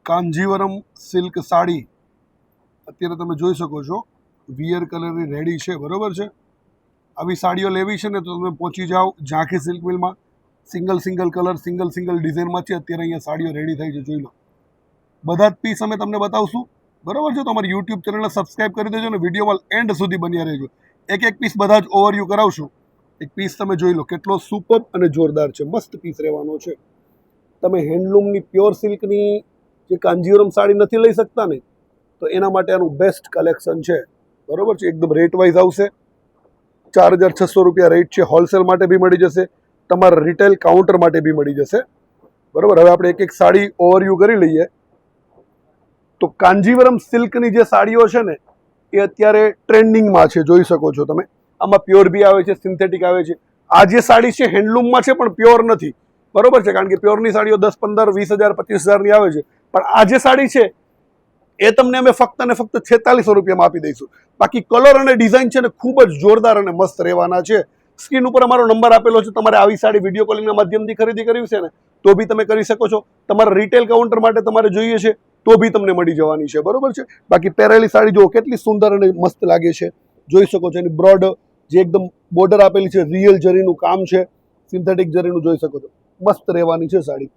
Kanjivaram silk sari અત્યારે તમે જોઈ શકો છો વિયર કલરની રેડી છે, બરોબર છે। આવી સાડીઓ લેવી છે ને તો તમે પહોંચી જાઓ ઝાંખી સિલ્ક મિલમાં। સિંગલ કલર સિંગલ ડિઝાઇનમાં છે અત્યારે અહીંયા સાડીઓ રેડી થઈ છે, જોઈ લો। બધા જ પીસ અમે તમને બતાવશું, બરોબર છે। તો અમારી યુટ્યુબ ચેનલને સબસ્ક્રાઈબ કરી દેજો અને વિડીયોમાં એન્ડ સુધી બન્યા રહેજો। એક પીસ બધા જ ઓવરવ્યૂ કરાવશું। એક પીસ તમે જોઈ લો કેટલો સુપર અને જોરદાર છે, મસ્ત પીસ રહેવાનો છે। તમે હેન્ડલૂમની પ્યોર સિલ્કની જે કાંજીવરમ સાડી નથી લઈ શકતા ને, તો એના માટે આનું બેસ્ટ કલેક્શન છે, બરોબર છે। એકદમ રેટ વાઇઝ આવશે, 4600 રૂપિયા રેટ છે। હોલસેલ માટે બી મળી જશે, તમારા રિટેલ કાઉન્ટર માટે બી મળી જશે, બરોબર। હવે આપણે એક સાડી ઓવરવ્યૂ કરી લઈએ। તો કાંજીવરમ સિલ્કની જે સાડીઓ છે ને એ અત્યારે ટ્રેન્ડિંગમાં છે, જોઈ શકો છો તમે। આમાં પ્યોર બી આવે છે, સિન્થેટિક આવે છે। આ જે સાડી છે હેન્ડલૂમમાં છે પણ પ્યોર નથી, બરોબર છે, કારણ કે પ્યોરની સાડીઓ 10, 15, 20,000, 25,000ની આવે છે, પણ આ જે સાડી છે એ તમને અમે ફક્ત ને ફક્ત 4600 રૂપિયામાં આપી દઈશું। બાકી કલર અને ડિઝાઇન છે ને ખૂબ જ જોરદાર અને મસ્ત રહેવાના છે। સ્ક્રીન ઉપર અમારો નંબર આપેલો છે, તમારે આવી સાડી વિડીયો કોલિંગના માધ્યમથી ખરીદી કરવી છે ને તો બી તમે કરી શકો છો। તમારા રિટેલ કાઉન્ટર માટે તમારે જોઈએ છે તો બી તમને મળી જવાની છે, બરોબર છે। બાકી પહેરેલી સાડી જુઓ કેટલી સુંદર અને મસ્ત લાગે છે, જોઈ શકો છો। એની બ્રોડ જે એકદમ બોર્ડર આપેલી છે, રિયલ જરીનું કામ છે, સિન્થેટિક જરીનું જોઈ શકો છો, મસ્ત રહેવાની છે સાડી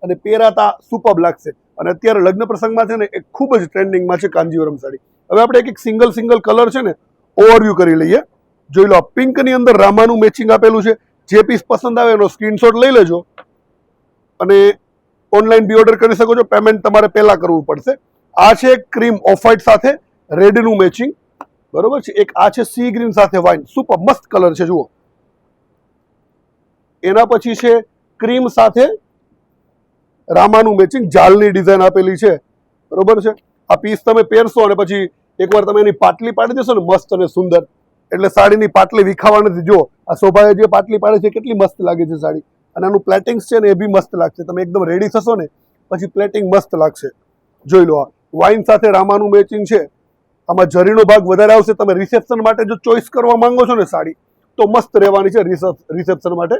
અને પહેરાતા સુપર લાગશે। અને અત્યારે લગ્ન પ્રસંગમાં છે ને એ ખૂબ જ ટ્રેન્ડિંગમાં છે કાંજીવરમ સાડી। હવે આપણે એક સિંગલ કલર છે ને ઓવરવ્યૂ કરી લઈએ, જોઈ લો। પિંકની અંદર રામાનું મેચિંગ આપેલું છે। જે પીસ પસંદ આવે એનો સ્ક્રીનશોટ લઈ લેજો અને ઓનલાઈન બી ઓર્ડર કરી શકો છો। પેમેન્ટ તમારે પહેલા કરવું પડશે। આ છે ક્રીમ ઓફ વ્હાઇટ સાથે રેડનું મેચિંગ, બરોબર છે। એક આ છે સી ગ્રીન સાથે વાઇન, સુપર મસ્ત કલર છે, જુઓ। એના પછી છે ક્રીમ સાથે રામાનું મેચિંગ, જાલની ડિઝાઇન આપેલી છે, બરોબર છે। આ પીસ તમે પહેરશો અને પછી એકવાર તમે એની પાટલી પાડી દેશો ને મસ્ત અને સુંદર, એટલે સાડીની પાટલી વિખાવા નથી। જો આ શોભાએ જે પાટલી પાડી છે કેટલી મસ્ત લાગે છે સાડી, અને આનું પ્લેટિંગ્સ છે ને એ બી મસ્ત લાગશે। તમે એકદમ રેડી થશો ને પછી પ્લેટિંગ મસ્ત લાગશે, જોઈ લો। આ વાઇન સાથે રામાનું મેચિંગ છે, આમાં જરીનો ભાગ વધારે આવશે। તમે રિસેપ્શન માટે જો ચોઈસ કરવા માંગો છો ને સાડી તો મસ્ત રહેવાની છે રિસેપ્શન માટે।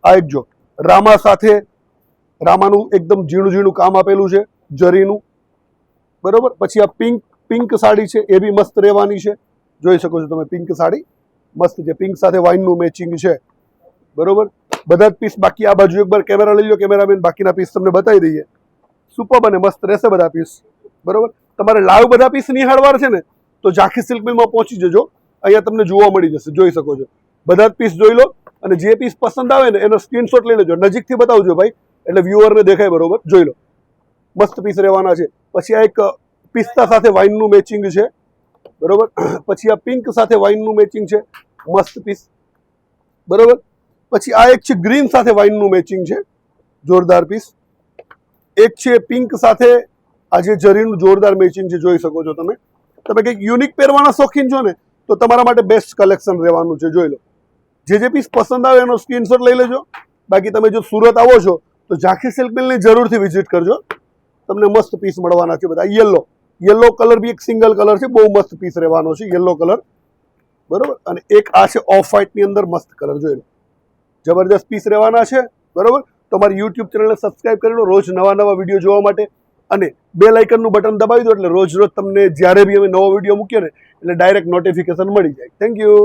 આ એક જો રામા સાથે રામાનું એકદમ ઝીણું કામ આપેલું છે જરીનું, બરોબર। પછી આ પિંક સાડી છે એ બી મસ્ત રહેવાની છે, જોઈ શકો છો તમે। પિંક સાડી મસ્ત છે, પિંક સાથે વાઇનનું મેચિંગ છે, બરોબર। બધા જ પીસ બાકી આ બાજુ એકવાર કેમેરા લઈ લો કેમેરામેન, બાકીના પીસ તમને બતાવી દઈએ। સુપર અને મસ્ત રહેશે બધા પીસ, બરોબર। તમારે લાઈવ બધા પીસ નિહાળવા છે ને તો ઝાંખી સિલ્ક મિલમાં પહોંચી જજો, અહીંયા તમને જોવા મળી જશે, જોઈ શકો છો। બધા જ પીસ જોઈ લો અને જે પીસ પસંદ આવે ને એનો સ્ક્રીનશોટ લઈ લેજો, નજીકથી બતાવજો ભાઈ, એટલે વ્યુઅરને દેખાય, બરોબર। જોઈ લો મસ્ત પીસ રહેવાના છે। પછી આ એક પિસ્તા સાથે વાઇનનું મેચિંગ છે, બરોબર। પછી આ પિંક સાથે વાઇનનું મેચિંગ છે, મસ્ત પીસ, બરોબર। પછી આ એક છે ગ્રીન સાથે વાઇનનું મેચિંગ છે, જોરદાર પીસ। એક છે પિંક સાથે આ જે જરીનું જોરદાર મેચિંગ છે, જોઈ શકો છો તમે। તમે કંઈક યુનિક પહેરવાના શોખીન છો ને તો તમારા માટે બેસ્ટ કલેક્શન રહેવાનું છે, જોઈ લો। જે પીસ પસંદ આવે એનો સ્ક્રીનશોટ લઈ લેજો। બાકી તમે જો સુરત આવો છો તો ઝાંખી સિલ્ક મિલની જરૂરથી વિઝિટ કરજો, તમને મસ્ત પીસ મળવાના છે બધા। યલો કલર બી એક સિંગલ કલર છે, બહુ મસ્ત પીસ રહેવાનો છે યલો કલર, બરોબર। અને એક આ છે ઓફ વ્હાઇટની અંદર મસ્ત કલર, જોઈ લો જબરજસ્ત પીસ રહેવાના છે, બરોબર। તમારી યુટ્યુબ ચેનલને સબસ્ક્રાઇબ કરી લો રોજ નવા વિડીયો જોવા માટે, અને બેલ આઇકનનું બટન દબાવી દો એટલે રોજ તમને જ્યારે બી અમે નવો વિડીયો મૂકીએ ને એટલે ડાયરેક્ટ નોટિફિકેશન મળી જાય। Thank you.